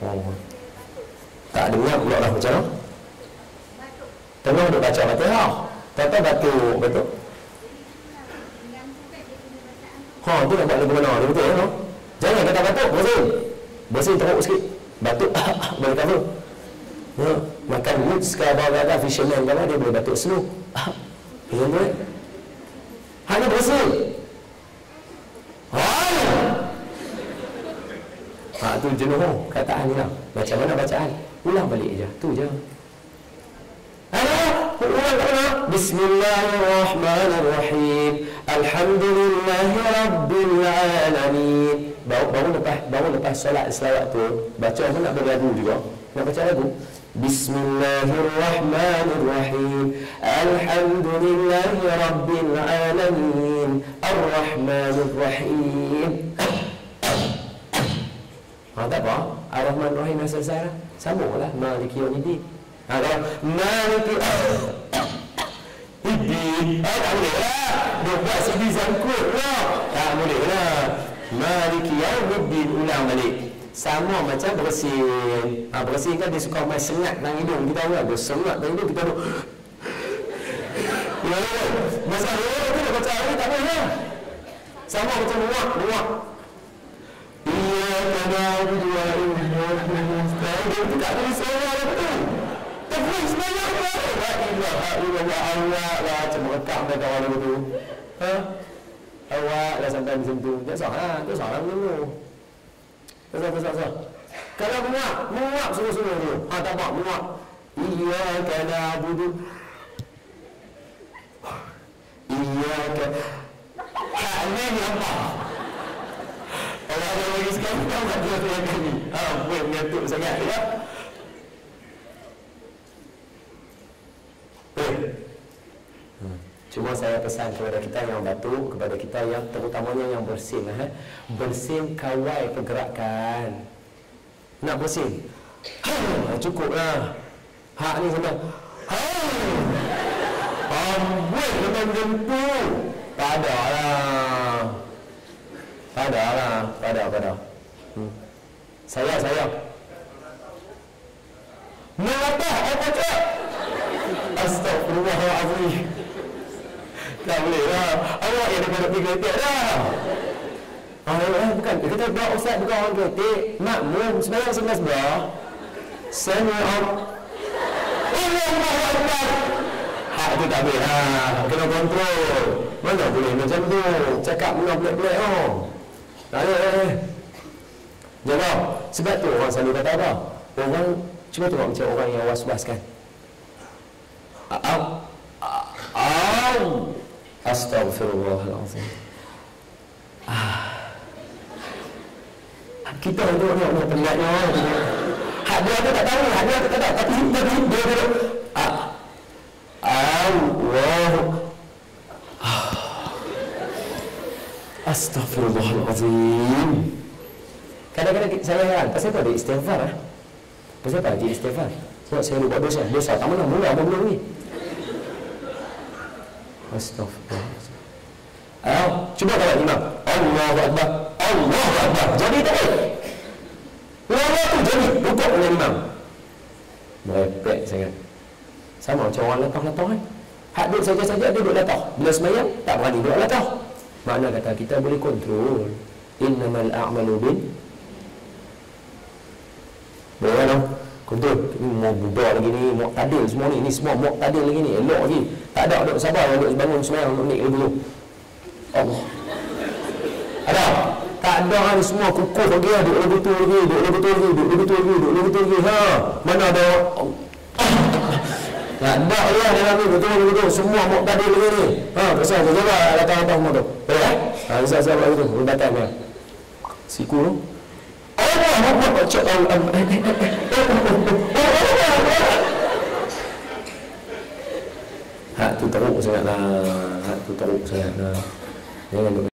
Oh. Tak dengar pula lah macam mana? Tengah duk baca Fatihah. Tak batuk, betul? Tu nak buat lagu mana? Dia betul ya? Jangan kata batuk, bersin teruk sikit. Batuk, boleh cover. Ya, makan woods ke apa-apa, fisherman ke apa, dia boleh batuk slow. Ya, boleh. Hanya bersin. Tu jenuh kataan ni lah. Macam mana bacaan? Ulang balik je. Tu je. Ulang kat mana? Bismillahirrahmanirrahim. Alhamdulillahi Rabbil Alamin. Baru lepas solat selawat tu, baca pun nak berlagu juga. Nak baca lagu. Bismillahirrahmanirrahim. Alhamdulillahi Rabbil Alamin. Ar-Rahmanirrahim. Tak apa. Ar-Rahman Rahim yang selesai lah. Sambunglah. Maliki Yawmiddin. Maliki Yawmiddin. Tak boleh lah. Dia buat CD sangkut lah. Tak boleh lah. Maliki Yawmiddin. Ulang balik. Sama macam bersin. Bersin kan dia suka main sengat dalam hidung. Kita tahu lah. Dia sengat dalam hidung. Kita tahu. Masa dia nak baca hari tak boleh lah. Sama macam muak. Iyyaka na'budu wa iyyaka nasta'in. Itu tak boleh suara betul. Tapi sebenarnya apa? La ilaha illallah. Awak lah macam rekam dah kawan lagu tu. Awak lah sampai macam tu. Tak salah. Tak salah dulu. Tak. Kalau muak semua-semua tu. Tak apa, muak. Iyyaka na'budu. Iyyaka. Ini apa? Allah ada lagi sekali tahu tak dia tu yang kami. Buat mengatuk sangat ya. Cuma saya pesan kepada kita yang batuk, kepada kita yang terutamanya yang bersin, bersin kawal pergerakan. Nak bersin, cukuplah. Hak ni sampai amboi memang gempu. Tak ada lah. Saya mengapa apa cak? Astagfirullahaladzim. Tak boleh lah. Awak yang daripada pergi kreatif dah. Bukan. Kita buat ustaz bukan orang kreatif. Makmum sebenarnya sebelah. Sami'am. Allahu Akbar. Hak tu tak boleh lah. Kena kontrol. Mana boleh macam tu. Cakap mula pelik-pelik tak boleh. Jangan. Sebab tu orang selalu kata apa? Orang, cuba tengok macam orang yang was-was kan. Astagfirullahaladzim. Kita tengok pendatnya. Hak dia tu tak tahu. Tapi dia Allah. Astagfirullahaladzim. Kadang-kadang saya heran. Pasal apa dia istighfar? Pasal apa dia istighfar? Sebab saya lupa dosa. Dosa tak mana mula belum ni. Astagfirullahaladzim. Cuba kalau imam. Allahu Akbar. Jadi tak boleh. Lama tu jadi. Rukuk dengan imam. Merepek sangat. Sama macam orang latah-latah kan. Hak duduk saja-saja dia duduk latah. Bila semayang tak berani duduk latah. Makna kata kita boleh kontrol. Innamal a'malu bin. Boleh kan? Kontrol. Ini mau budak lagi ni, mau tadil semua ni. Ini semua mau tadil lagi ni. Elok lagi. Tak ada duduk sabar duduk bangun semayang untuk naik dulu. Allah. Ada? Tak ada ni semua kukuh lagi. Duduk betul lagi. Mana ada? Tak ada ya dalam ni betul. Semua mau tadil lagi ni. Pasal tu jaga latah-latah semua tu. Boleh Ustaz buat gitu, urbatan dia. Siku tu. Allah baca Allah. Hak tu teruk sangatlah. Jangan